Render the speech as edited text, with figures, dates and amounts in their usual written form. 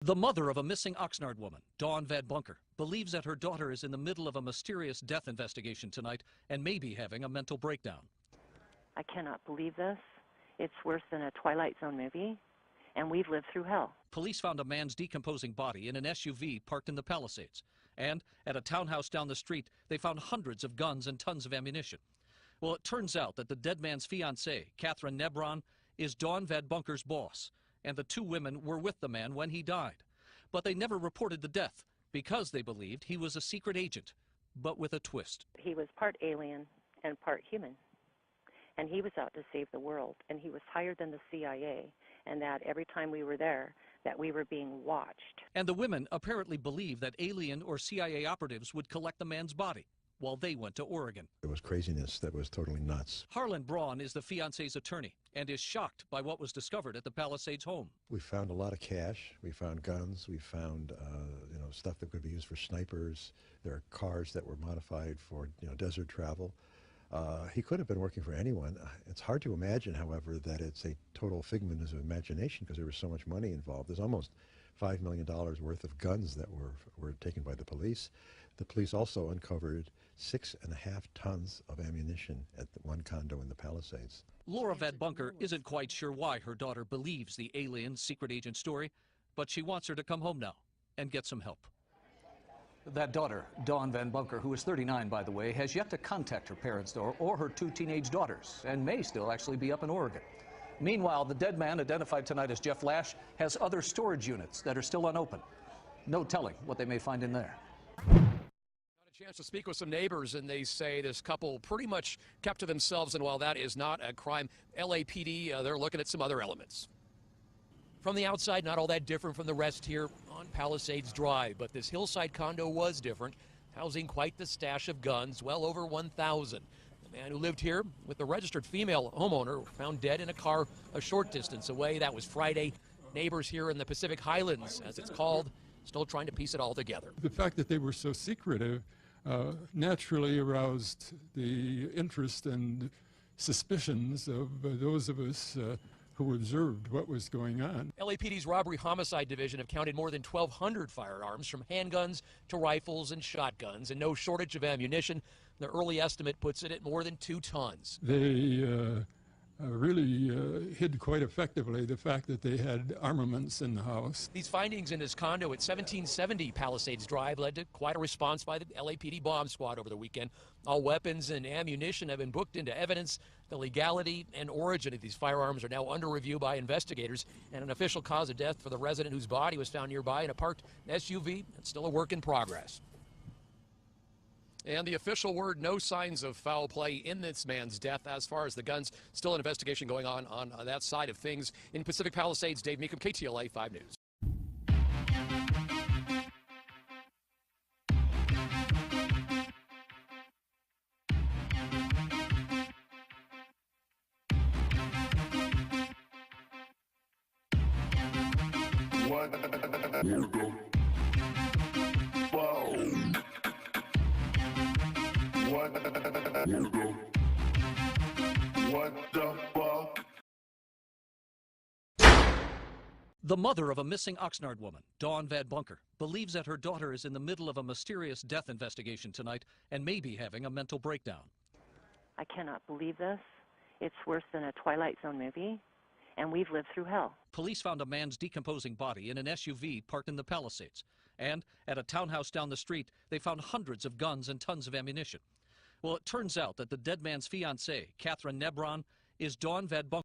The mother of a missing Oxnard woman, Dawn Van Bunker, believes that her daughter is in the middle of a mysterious death investigation tonight and may be having a mental breakdown. I cannot believe this. It's worse than a Twilight Zone movie, and we've lived through hell. Police found a man's decomposing body in an SUV parked in the Palisades. And at a townhouse down the street, they found hundreds of guns and tons of ammunition. Well, it turns out that the dead man's fiancée, Catherine Nebron, is Dawn Van Bunker's boss, and the two women were with the man when he died. But they never reported the death because they believed he was a secret agent, but with a twist. He was part alien and part human, and he was out to save the world, and he was higher than the CIA, and that every time we were there, that we were being watched. And the women apparently believed that alien or CIA operatives would collect the man's body while they went to Oregon. It was craziness that was totally nuts. Harlan Braun is the fiancé's attorney and is shocked by what was discovered at the Palisades home. We found a lot of cash. We found guns. We found stuff that could be used for snipers. There are cars that were modified for desert travel. He could have been working for anyone. It's hard to imagine, however, that it's a total figment of imagination because there was so much money involved. There's almost $5 million worth of guns that were taken by the police. The police also uncovered 6.5 tons of ammunition at one condo in the Palisades. Laura Van Bunker isn't quite sure why her daughter believes the alien secret agent story, but she wants her to come home now and get some help. That daughter, Dawn Van Bunker, who is 39, by the way, has yet to contact her parents or her two teenage daughters, and may still actually be up in Oregon. Meanwhile, the dead man, identified tonight as Jeff Lash, has other storage units that are still unopened. No telling what they may find in there. Chance to speak with some neighbors, and they say this couple pretty much kept to themselves, and while that is not a crime, LAPD, they're looking at some other elements. From the outside, not all that different from the rest here on Palisades Drive, but this hillside condo was different, housing quite the stash of guns, well over 1,000. The man who lived here with the registered female homeowner found dead in a car a short distance away. That was Friday. Neighbors here in the Pacific Highlands, as it's called, still trying to piece it all together. The fact that they were so secretive naturally aroused the interest and suspicions of those of us who observed what was going on. LAPD's Robbery Homicide Division have counted more than 1,200 firearms, from handguns to rifles and shotguns, and no shortage of ammunition. The early estimate puts it at more than 2 tons. They really hid quite effectively the fact that they had armaments in the house. These findings in his condo at 1770 Palisades Drive led to quite a response by the LAPD bomb squad over the weekend. All weapons and ammunition have been booked into evidence. The legality and origin of these firearms are now under review by investigators, and an official cause of death for the resident whose body was found nearby in a parked SUV, it's still a work in progress. And the official word, no signs of foul play in this man's death. As far as the guns, still an investigation going on that side of things. In Pacific Palisades, Dave Meekum, KTLA 5 News. The mother of a missing Oxnard woman, Dawn Van Bunker, believes that her daughter is in the middle of a mysterious death investigation tonight and may be having a mental breakdown. I cannot believe this. It's worse than a Twilight Zone movie, and we've lived through hell. Police found a man's decomposing body in an SUV parked in the Palisades. And at a townhouse down the street, they found hundreds of guns and tons of ammunition. Well, it turns out that the dead man's fiancée, Catherine Nebron, is Dawn Van Bunker.